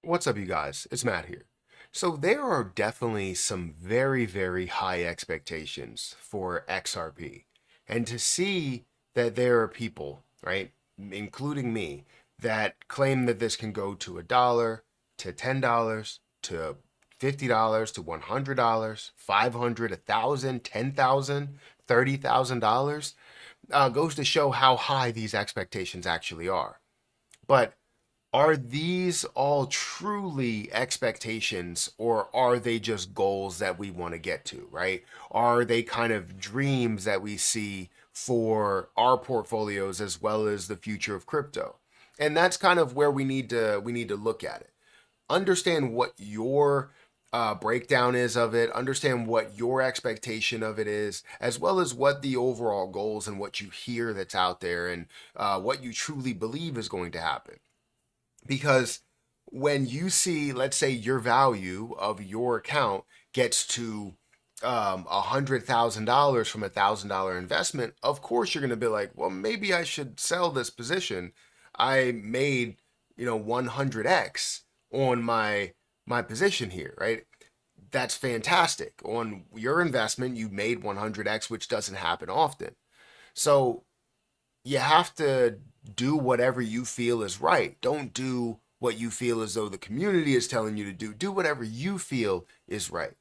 What's up, you guys? It's Matt here. So, there are definitely some very, very high expectations for XRP. And to see that there are people, right, including me, that claim that this can go to $1, to $10, to $50, to $100, 500, 1,000, 10,000, $30,000, goes to show how high these expectations actually are. But are these all truly expectations, or are they just goals that we want to get to, right? Are they kind of dreams that we see for our portfolios as well as the future of crypto? And that's kind of where we need to look at it. Understand what your breakdown is of it, understand what your expectation of it is, as well as what the overall goals and what you hear that's out there, and what you truly believe is going to happen. Because when you see, let's say, your value of your account gets to $100,000 from $1,000 investment, of course you're going to be like, well, maybe I should sell this position. I made 100x on my position here, right? That's fantastic. On your investment, you made 100x, which doesn't happen often. So you have to do whatever you feel is right. Don't do what you feel as though the community is telling you to do. Do whatever you feel is right.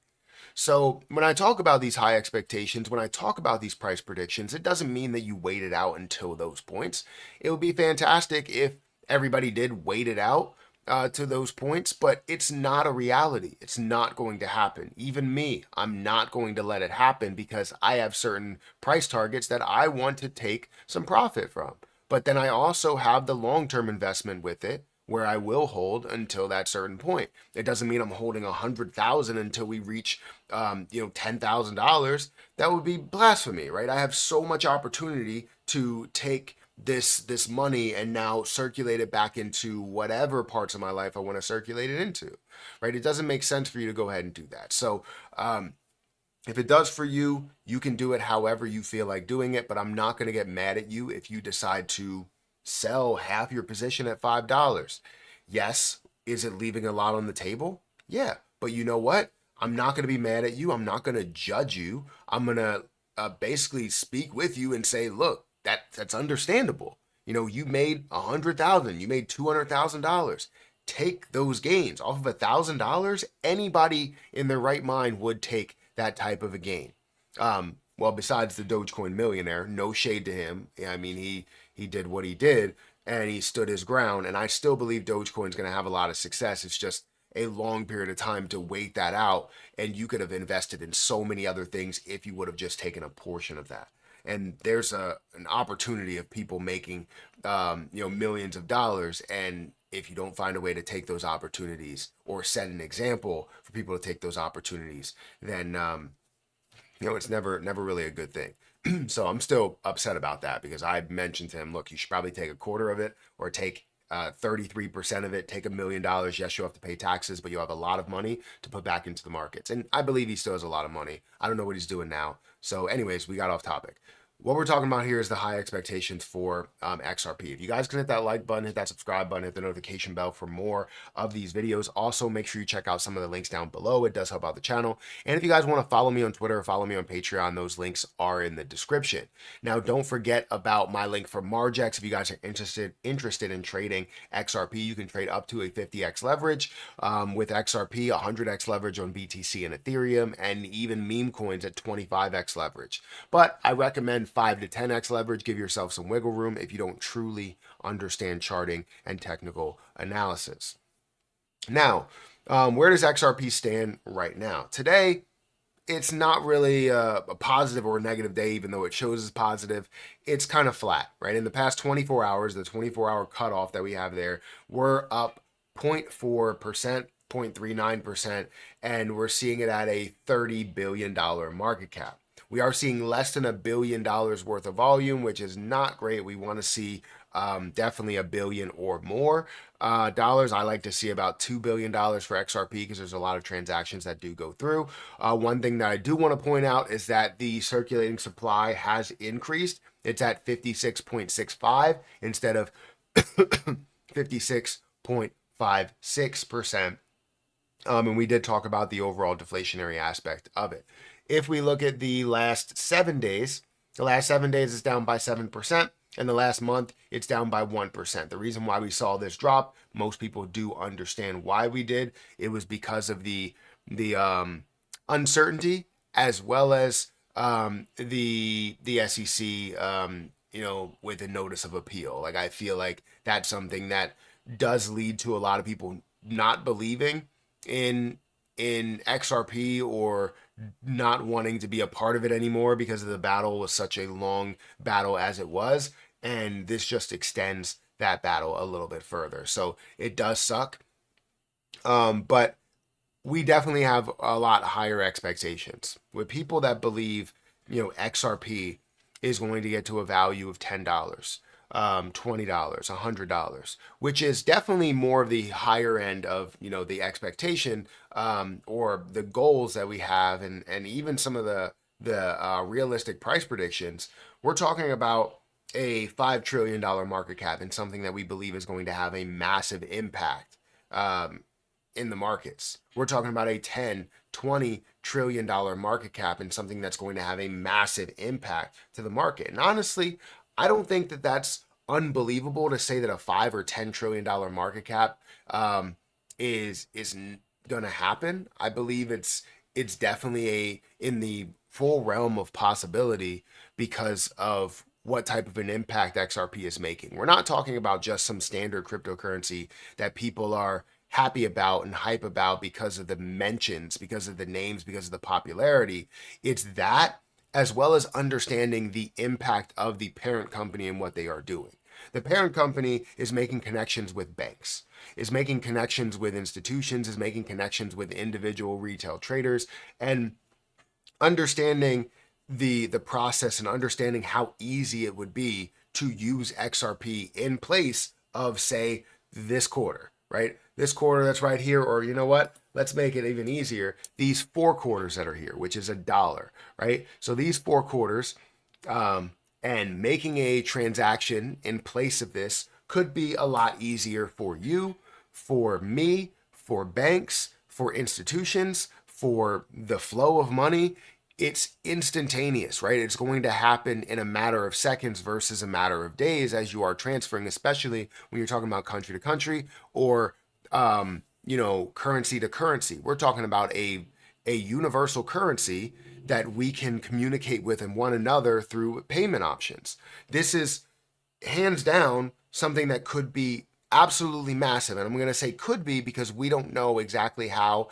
So when I talk about these high expectations, when I talk about these price predictions, it doesn't mean that you wait it out until those points. It would be fantastic if everybody did wait it out to those points, but it's not a reality. It's not going to happen. Even me, I'm not going to let it happen because I have certain price targets that I want to take some profit from. But then I also have the long-term investment with it where I will hold until that certain point. It doesn't mean I'm holding 100,000 until we reach, $10,000. That would be blasphemy, right? I have so much opportunity to take this money and now circulate it back into whatever parts of my life I want to circulate it into, right? It doesn't make sense for you to go ahead and do that. So, if it does for you, you can do it however you feel like doing it, but I'm not going to get mad at you if you decide to sell half your position at $5. Yes, is it leaving a lot on the table? Yeah, but you know what? I'm not going to be mad at you. I'm not going to judge you. I'm going to basically speak with you and say, look, that's understandable. You made 100,000, you made $200,000. Take those gains off of $1,000. Anybody in their right mind would take that type of a gain. Well, besides the Dogecoin millionaire, no shade to him. I mean, he did what he did and he stood his ground. And I still believe Dogecoin's going to have a lot of success. It's just a long period of time to wait that out. And you could have invested in so many other things if you would have just taken a portion of that. And there's an opportunity of people making millions of dollars, and if you don't find a way to take those opportunities or set an example for people to take those opportunities, then it's never really a good thing. So I'm still upset about that because I mentioned to him, look, you should probably take a quarter of it or take 33% of it, take $1 million. Yes, you have to pay taxes, but you have a lot of money to put back into the markets. And I believe he still has a lot of money. I don't know what he's doing now. So, anyways, we got off topic. What we're talking about here is the high expectations for XRP. If you guys can hit that like button, hit that subscribe button, hit the notification bell for more of these videos. Also, make sure you check out some of the links down below. It does help out the channel. And if you guys want to follow me on Twitter or follow me on Patreon, those links are in the description. Now, don't forget about my link for Margex. If you guys are interested in trading XRP, you can trade up to a 50x leverage with XRP, 100x leverage on BTC and Ethereum, and even meme coins at 25x leverage. But I recommend 5 to 10x leverage. Give yourself some wiggle room if you don't truly understand charting and technical analysis. Now, where does XRP stand right now? Today, it's not really a positive or a negative day, even though it shows as positive. It's kind of flat, right? In the past 24 hours, the 24-hour cutoff that we have there, we're up 0.4%, 0.39%, and we're seeing it at a $30 billion market cap. We are seeing less than $1 billion worth of volume, which is not great. We want to see definitely $1 billion or more dollars. I like to see about $2 billion for XRP because there's a lot of transactions that do go through. One thing that I do want to point out is that the circulating supply has increased. It's at 56.65 instead of 56.5. 6%. And we did talk about the overall deflationary aspect of it. If we look at the last 7 days, the last 7 days is down by 7%. And the last month, it's down by 1%. The reason why we saw this drop, most people do understand why we did. It was because of the uncertainty, as well as the SEC, with a notice of appeal. Like, I feel like that's something that does lead to a lot of people not believing in XRP, or not wanting to be a part of it anymore, because of the battle was such a long battle as it was, and this just extends that battle a little bit further. So it does suck, but we definitely have a lot higher expectations with people that believe, XRP is going to get to a value of $10, $20, $100, which is definitely more of the higher end of, the expectation, or the goals that we have, and even some of the realistic price predictions. We're talking about a $5 trillion market cap, and something that we believe is going to have a massive impact in the markets. We're talking about a 10, $20 trillion market cap, and something that's going to have a massive impact to the market. And honestly, I don't think that that's unbelievable to say that a 5 or $10 trillion market cap is going to happen. I believe it's definitely in the full realm of possibility, because of what type of an impact XRP is making. We're not talking about just some standard cryptocurrency that people are happy about and hype about because of the mentions, because of the names, because of the popularity. It's that, as well as understanding the impact of the parent company and what they are doing. The parent company is making connections with banks, is making connections with institutions, is making connections with individual retail traders, and understanding the process, and understanding how easy it would be to use XRP in place of, say, this quarter, right? This quarter that's right here, or you know what? Let's make it even easier. These 4 quarters that are here, which is $1, right? So these 4 quarters, and making a transaction in place of this could be a lot easier for you, for me, for banks, for institutions, for the flow of money. It's instantaneous, right? It's going to happen in a matter of seconds versus a matter of days as you are transferring, especially when you're talking about country to country, or currency to currency. We're talking about a universal currency that we can communicate with one another through payment options. This is hands down something that could be absolutely massive. And I'm going to say could be, because we don't know exactly how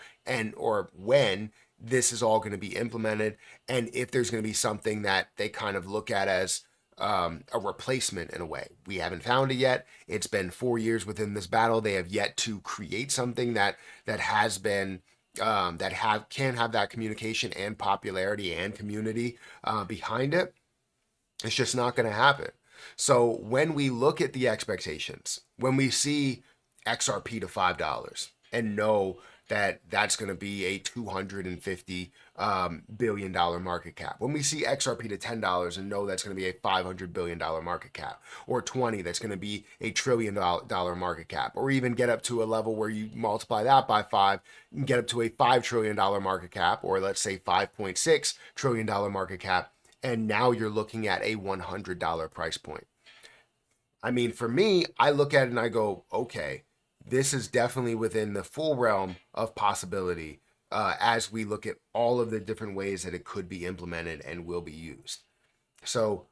or when this is all going to be implemented, and if there's going to be something that they kind of look at as a replacement in a way. We haven't found it yet. It's been 4 years within this battle. They have yet to create something that has been can have that communication and popularity and community behind it. It's just not going to happen. So when we look at the expectations, when we see XRP to $5 and know that that's going to be a $250 billion market cap, when we see XRP to $10 and know that's going to be a $500 billion market cap, or 20, that's going to be a $1 trillion market cap, or even get up to a level where you multiply that by 5 and get up to a $5 trillion market cap, or let's say $5.6 trillion market cap, and now you're looking at a $100 price point. I mean, for me, I look at it and I go, okay, this is definitely within the full realm of possibility, as we look at all of the different ways that it could be implemented and will be used. So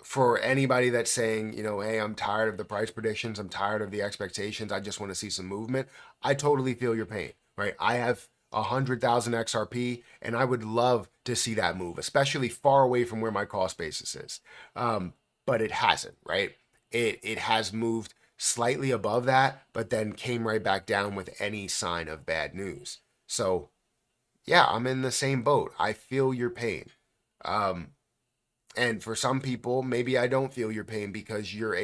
for anybody that's saying, hey, I'm tired of the price predictions, I'm tired of the expectations, I just want to see some movement, I totally feel your pain, right? I have 100,000 XRP, and I would love to see that move, especially far away from where my cost basis is. But it hasn't, right? It has moved slightly above that, but then came right back down with any sign of bad news. So yeah, I'm in the same boat. I feel your pain. And for some people, maybe I don't feel your pain, because you're not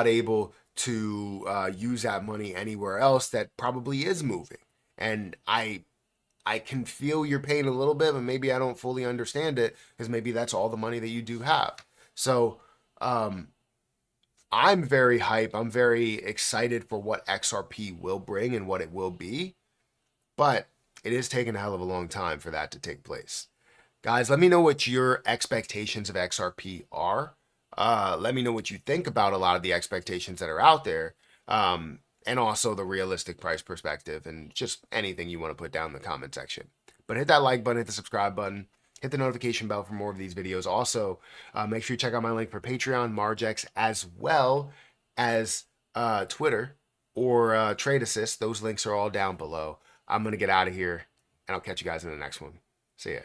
able to use that money anywhere else that probably is moving. And I can feel your pain a little bit, but maybe I don't fully understand it, because maybe that's all the money that you do have. So I'm very hype. I'm very excited for what XRP will bring and what it will be. But it is taking a hell of a long time for that to take place. Guys, let me know what your expectations of XRP are. Let me know what you think about a lot of the expectations that are out there. And also the realistic price perspective and just anything you want to put down in the comment section. But hit that like button, hit the subscribe button, hit the notification bell for more of these videos. Also, make sure you check out my link for Patreon, Margex, as well as Twitter or Trade Assist. Those links are all down below. I'm going to get out of here, and I'll catch you guys in the next one. See ya.